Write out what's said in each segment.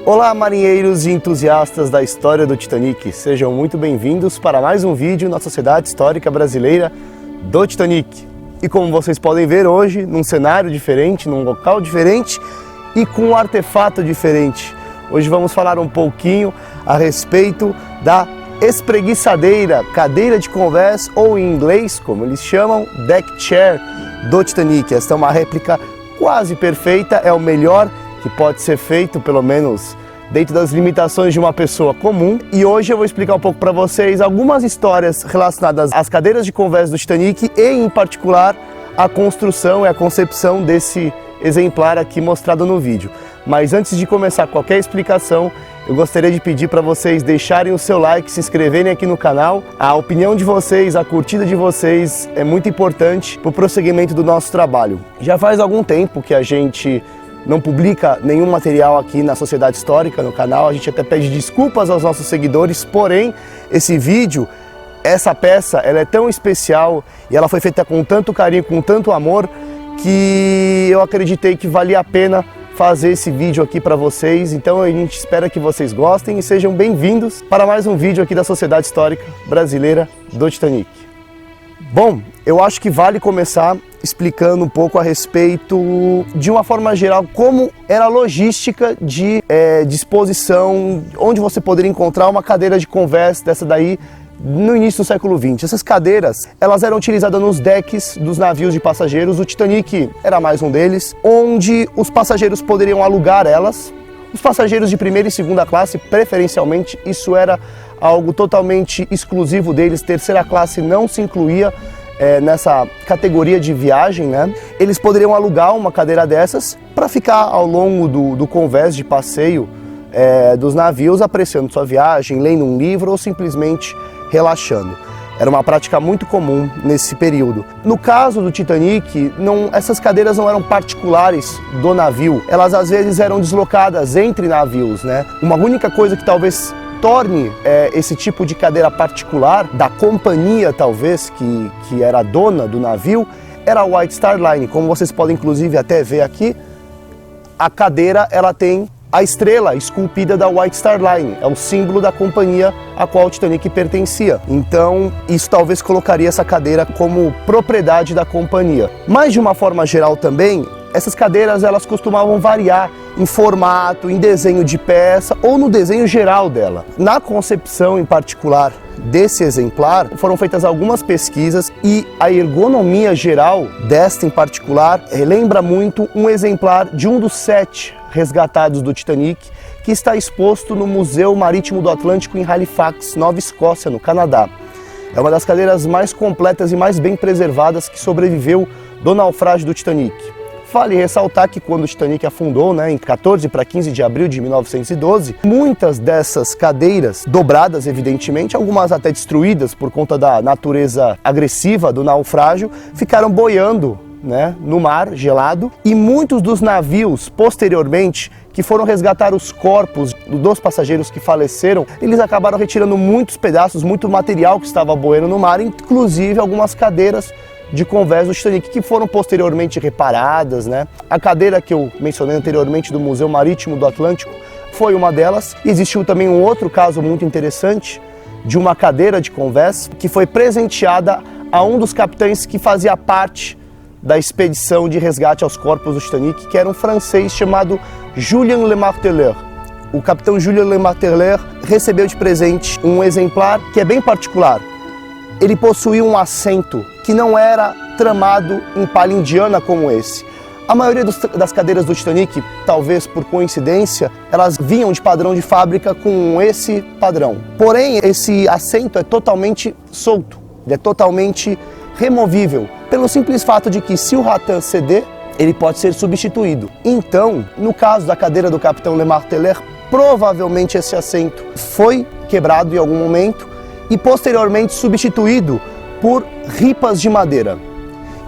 Olá, marinheiros e entusiastas da história do Titanic, sejam muito bem-vindos para mais um vídeo na Sociedade Histórica Brasileira do Titanic. E como vocês podem ver hoje, num cenário diferente, num local diferente e com um artefato diferente. Hoje vamos falar um pouquinho a respeito da espreguiçadeira, cadeira de convés, ou em inglês, como eles chamam, deck chair do Titanic. Esta é uma réplica quase perfeita, é o melhor que pode ser feito, pelo menos dentro das limitações de uma pessoa comum. E hoje eu vou explicar um pouco para vocês algumas histórias relacionadas às cadeiras de convés do Titanic e, em particular, a construção e a concepção desse exemplar aqui mostrado no vídeo. Mas antes de começar qualquer explicação, eu gostaria de pedir para vocês deixarem o seu like, se inscreverem aqui no canal. A opinião de vocês, a curtida de vocês é muito importante para o prosseguimento do nosso trabalho. Já faz algum tempo que a gente não publica nenhum material aqui na Sociedade Histórica, no canal. A gente até pede desculpas aos nossos seguidores, porém, esse vídeo, essa peça, ela é tão especial e ela foi feita com tanto carinho, com tanto amor, que eu acreditei que valia a pena fazer esse vídeo aqui para vocês. Então a gente espera que vocês gostem e sejam bem-vindos para mais um vídeo aqui da Sociedade Histórica Brasileira do Titanic. Bom, eu acho que vale começar explicando um pouco a respeito, de uma forma geral, como era a logística de disposição, onde você poderia encontrar uma cadeira de convés dessa daí no início do século XX. Essas cadeiras, elas eram utilizadas nos decks dos navios de passageiros. O Titanic era mais um deles, onde os passageiros poderiam alugar elas. Os passageiros de primeira e segunda classe, preferencialmente, isso era algo totalmente exclusivo deles. Terceira classe não se incluía nessa categoria de viagem, né? Eles poderiam alugar uma cadeira dessas para ficar ao longo do convés de passeio dos navios, apreciando sua viagem, lendo um livro ou simplesmente relaxando. Era uma prática muito comum nesse período. No caso do Titanic, essas cadeiras não eram particulares do navio, elas às vezes eram deslocadas entre navios, né? Uma única coisa que talvez torne esse tipo de cadeira particular, da companhia talvez, que era a dona do navio, era a White Star Line. Como vocês podem inclusive até ver aqui, a cadeira ela tem a estrela esculpida da White Star Line, é o símbolo da companhia a qual o Titanic pertencia. Então, isso talvez colocaria essa cadeira como propriedade da companhia. Mas de uma forma geral também, essas cadeiras elas costumavam variar em formato, em desenho de peça ou no desenho geral dela. Na concepção em particular desse exemplar, foram feitas algumas pesquisas e a ergonomia geral desta em particular lembra muito um exemplar de um dos 7 resgatados do Titanic, que está exposto no Museu Marítimo do Atlântico em Halifax, Nova Escócia, no Canadá. É uma das cadeiras mais completas e mais bem preservadas que sobreviveu do naufrágio do Titanic. Vale ressaltar que quando o Titanic afundou, em 14 para 15 de abril de 1912, muitas dessas cadeiras, dobradas evidentemente, algumas até destruídas por conta da natureza agressiva do naufrágio, ficaram boiando no mar gelado, e muitos dos navios posteriormente que foram resgatar os corpos dos passageiros que faleceram, eles acabaram retirando muitos pedaços, muito material que estava boiando no mar, inclusive algumas cadeiras de convés do Titanic que foram posteriormente reparadas, A cadeira que eu mencionei anteriormente do Museu Marítimo do Atlântico foi uma delas. E existiu também um outro caso muito interessante de uma cadeira de convés que foi presenteada a um dos capitães que fazia parte da expedição de resgate aos corpos do Titanic, que era um francês chamado Julien Lemarteleur. O capitão Julien Lemarteleur recebeu de presente um exemplar que é bem particular. Ele possuía um assento que não era tramado em palha indiana como esse. A maioria das cadeiras do Titanic, talvez por coincidência, elas vinham de padrão de fábrica com esse padrão. Porém, esse assento é totalmente solto, ele é totalmente removível, pelo simples fato de que se o rattan ceder, ele pode ser substituído. Então, no caso da cadeira do capitão Lemarteleur, provavelmente esse assento foi quebrado em algum momento e posteriormente substituído por ripas de madeira.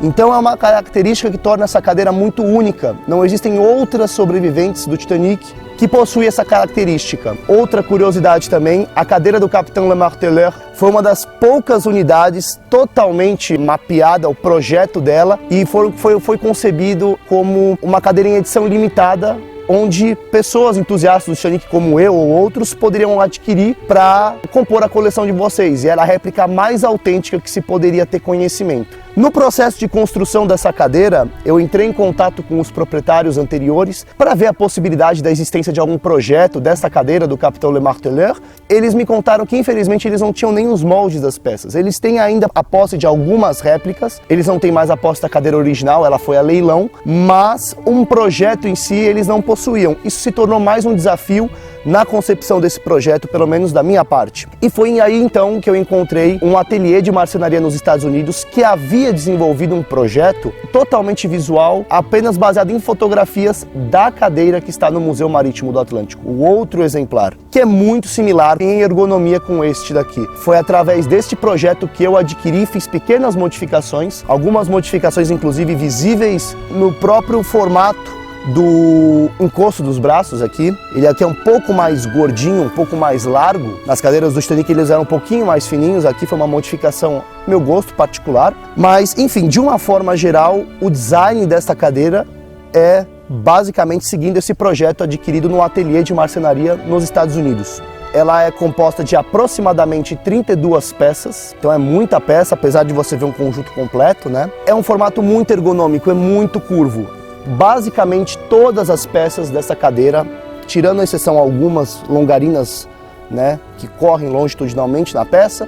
Então é uma característica que torna essa cadeira muito única. Não existem outras sobreviventes do Titanic que possuem essa característica. Outra curiosidade também, a cadeira do capitão Lemarteleur foi uma das poucas unidades totalmente mapeada, o projeto dela, e foi concebido como uma cadeira em edição limitada onde pessoas entusiastas do Titanic como eu ou outros poderiam adquirir para compor a coleção de vocês. E era a réplica mais autêntica que se poderia ter conhecimento. No processo de construção dessa cadeira, eu entrei em contato com os proprietários anteriores para ver a possibilidade da existência de algum projeto dessa cadeira do Capitão Le Marteleur. Eles me contaram que infelizmente eles não tinham nem os moldes das peças. Eles têm ainda a posse de algumas réplicas, eles não têm mais a posse da cadeira original, ela foi a leilão, mas um projeto em si eles não possuíam. Isso se tornou mais um desafio na concepção desse projeto, pelo menos da minha parte. E foi aí então que eu encontrei um ateliê de marcenaria nos Estados Unidos que havia desenvolvido um projeto totalmente visual, apenas baseado em fotografias da cadeira que está no Museu Marítimo do Atlântico, o outro exemplar, que é muito similar em ergonomia com este daqui. Foi através deste projeto que eu adquiri, fiz pequenas modificações, algumas modificações inclusive visíveis no próprio formato do encosto dos braços aqui. Ele aqui é um pouco mais gordinho, um pouco mais largo. Nas cadeiras do Titanic eles eram um pouquinho mais fininhos, aqui foi uma modificação meu gosto particular. Mas, enfim, de uma forma geral, o design desta cadeira é basicamente seguindo esse projeto adquirido no ateliê de marcenaria nos Estados Unidos. Ela é composta de aproximadamente 32 peças, então é muita peça, apesar de você ver um conjunto completo, né? É um formato muito ergonômico, é muito curvo. Basicamente todas as peças dessa cadeira, tirando a exceção algumas longarinas, né, que correm longitudinalmente na peça,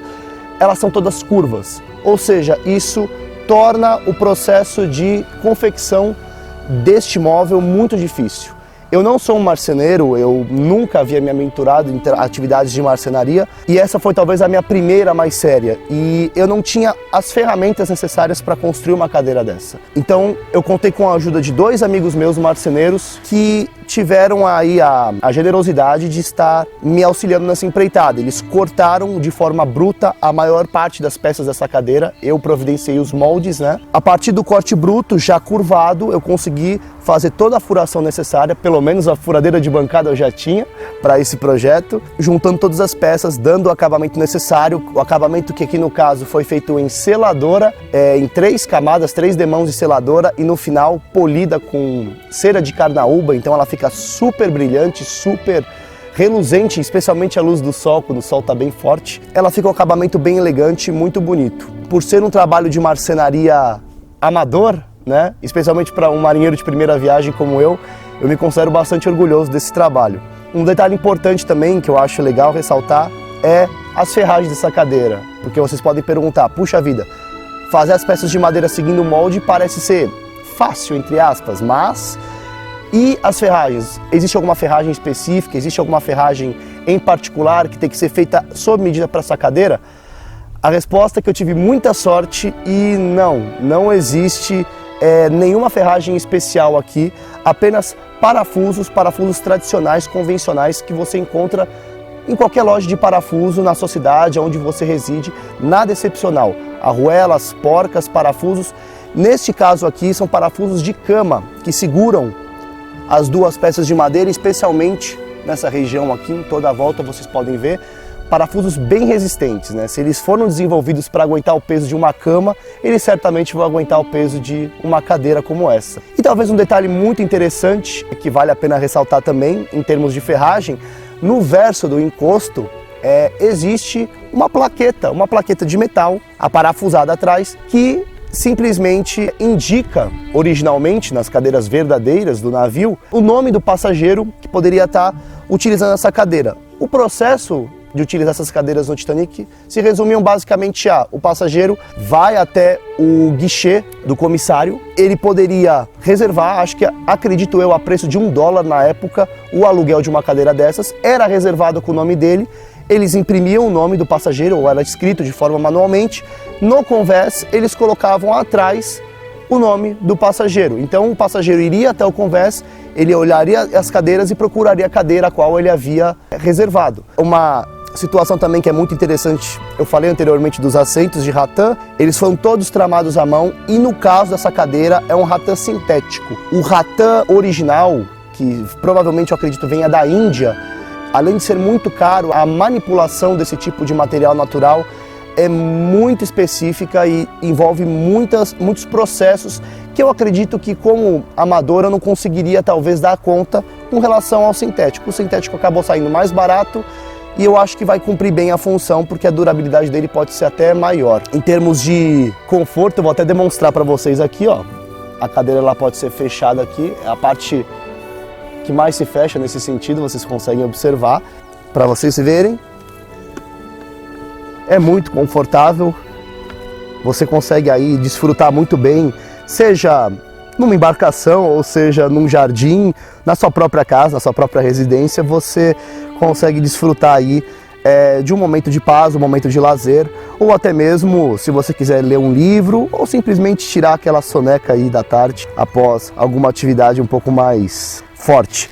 elas são todas curvas. Ou seja, isso torna o processo de confecção deste móvel muito difícil. Eu não sou um marceneiro, eu nunca havia me aventurado em atividades de marcenaria e essa foi talvez a minha primeira mais séria e eu não tinha as ferramentas necessárias para construir uma cadeira dessa. Então eu contei com a ajuda de 2 amigos meus marceneiros que tiveram aí a generosidade de estar me auxiliando nessa empreitada. Eles cortaram de forma bruta a maior parte das peças dessa cadeira, eu providenciei os moldes, né? A partir do corte bruto, já curvado, eu consegui fazer toda a furação necessária, pelo menos a furadeira de bancada eu já tinha para esse projeto, juntando todas as peças, dando o acabamento necessário, o acabamento que aqui no caso foi feito em seladora, em 3 camadas, 3 demãos de seladora e no final polida com cera de carnaúba, então ela fica super brilhante, super reluzente, especialmente à luz do sol, quando o sol está bem forte. Ela fica um acabamento bem elegante, muito bonito. Por ser um trabalho de marcenaria amador, né? Especialmente para um marinheiro de primeira viagem como eu me considero bastante orgulhoso desse trabalho. Um detalhe importante também que eu acho legal ressaltar é as ferragens dessa cadeira, porque vocês podem perguntar, puxa vida, fazer as peças de madeira seguindo o molde parece ser fácil, entre aspas, mas e as ferragens? Existe alguma ferragem específica? Existe alguma ferragem em particular que tem que ser feita sob medida para essa cadeira? A resposta é que eu tive muita sorte e não existe nenhuma ferragem especial aqui, apenas parafusos tradicionais, convencionais, que você encontra em qualquer loja de parafuso na sua cidade, onde você reside, nada excepcional. Arruelas, porcas, parafusos. Neste caso aqui são parafusos de cama, que seguram as 2 peças de madeira, especialmente nessa região aqui, em toda a volta vocês podem ver, parafusos bem resistentes, né? Se eles foram desenvolvidos para aguentar o peso de uma cama, eles certamente vão aguentar o peso de uma cadeira como essa. E talvez um detalhe muito interessante, que vale a pena ressaltar também, em termos de ferragem, no verso do encosto existe uma plaqueta de metal aparafusada atrás, que simplesmente indica, originalmente nas cadeiras verdadeiras do navio, o nome do passageiro que poderia estar utilizando essa cadeira. O processo de utilizar essas cadeiras no Titanic se resumiam basicamente a: o passageiro vai até o guichê do comissário, ele poderia reservar, acredito eu, a preço de $1 na época, o aluguel de uma cadeira dessas, era reservado com o nome dele, eles imprimiam o nome do passageiro, ou era escrito de forma manualmente, no convés eles colocavam atrás o nome do passageiro. Então o passageiro iria até o convés, ele olharia as cadeiras e procuraria a cadeira a qual ele havia reservado. Uma situação também que é muito interessante, eu falei anteriormente dos assentos de ratã, eles foram todos tramados à mão e no caso dessa cadeira é um ratã sintético. O ratã original, que provavelmente eu acredito venha da Índia, além de ser muito caro, a manipulação desse tipo de material natural é muito específica e envolve muitos processos que eu acredito que como amador eu não conseguiria talvez dar conta com relação ao sintético. O sintético acabou saindo mais barato e eu acho que vai cumprir bem a função, porque a durabilidade dele pode ser até maior. Em termos de conforto, eu vou até demonstrar para vocês aqui, ó. A cadeira ela pode ser fechada aqui, é a parte que mais se fecha nesse sentido, vocês conseguem observar, para vocês verem. É muito confortável, você consegue aí desfrutar muito bem, seja numa embarcação ou seja num jardim, na sua própria casa, na sua própria residência, você consegue desfrutar aí de um momento de paz, um momento de lazer, ou até mesmo se você quiser ler um livro ou simplesmente tirar aquela soneca aí da tarde após alguma atividade um pouco mais forte.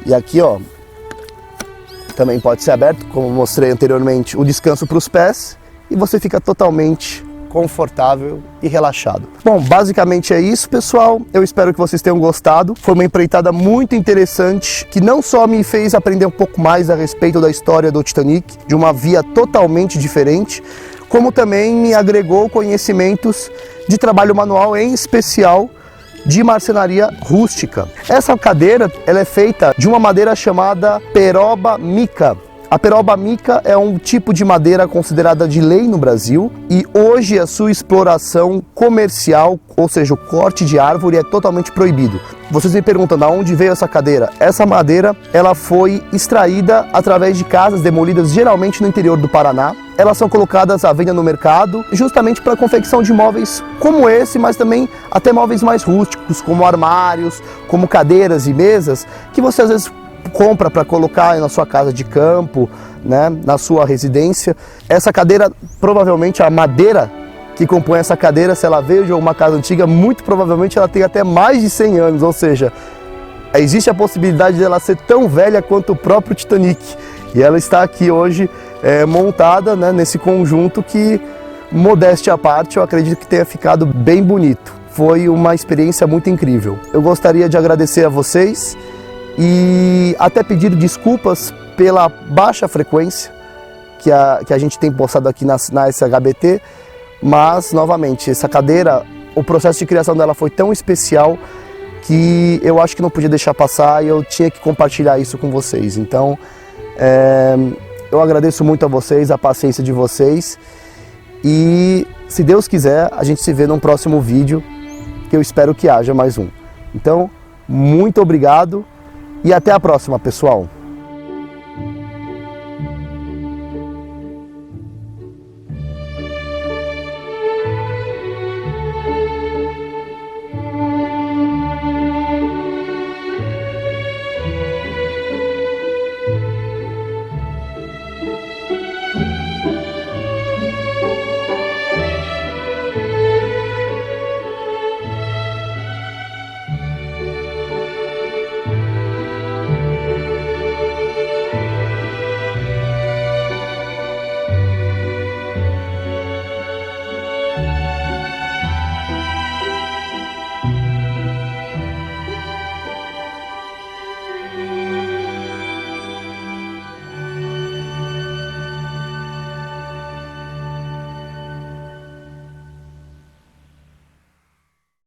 E aqui, ó, também pode ser aberto, como mostrei anteriormente, o descanso para os pés e você fica totalmente confortável e relaxado. Bom, basicamente é isso, pessoal. Eu espero que vocês tenham gostado. Foi uma empreitada muito interessante, que não só me fez aprender um pouco mais a respeito da história do Titanic, de uma via totalmente diferente, como também me agregou conhecimentos de trabalho manual, em especial de marcenaria rústica. Essa cadeira, ela é feita de uma madeira chamada peroba mica. A peroba mica é um tipo de madeira considerada de lei no Brasil e hoje a sua exploração comercial, ou seja, o corte de árvore, é totalmente proibido. Vocês me perguntam de onde veio essa cadeira? Essa madeira ela foi extraída através de casas demolidas geralmente no interior do Paraná. Elas são colocadas à venda no mercado justamente para a confecção de móveis como esse, mas também até móveis mais rústicos, como armários, como cadeiras e mesas, que você às vezes compra para colocar na sua casa de campo, né, na sua residência. Essa cadeira, provavelmente a madeira que compõe essa cadeira, se ela veio de uma casa antiga, muito provavelmente ela tem até mais de 100 anos, ou seja, existe a possibilidade dela ser tão velha quanto o próprio Titanic. E ela está aqui hoje montada, né, nesse conjunto que, modéstia à parte, eu acredito que tenha ficado bem bonito. Foi uma experiência muito incrível. Eu gostaria de agradecer a vocês e até pedir desculpas pela baixa frequência que a gente tem postado aqui na SHBT, mas, novamente, essa cadeira, o processo de criação dela foi tão especial que eu acho que não podia deixar passar e eu tinha que compartilhar isso com vocês. Então, eu agradeço muito a vocês, a paciência de vocês e, se Deus quiser, a gente se vê num próximo vídeo, que eu espero que haja mais um. Então, muito obrigado. E até a próxima, pessoal!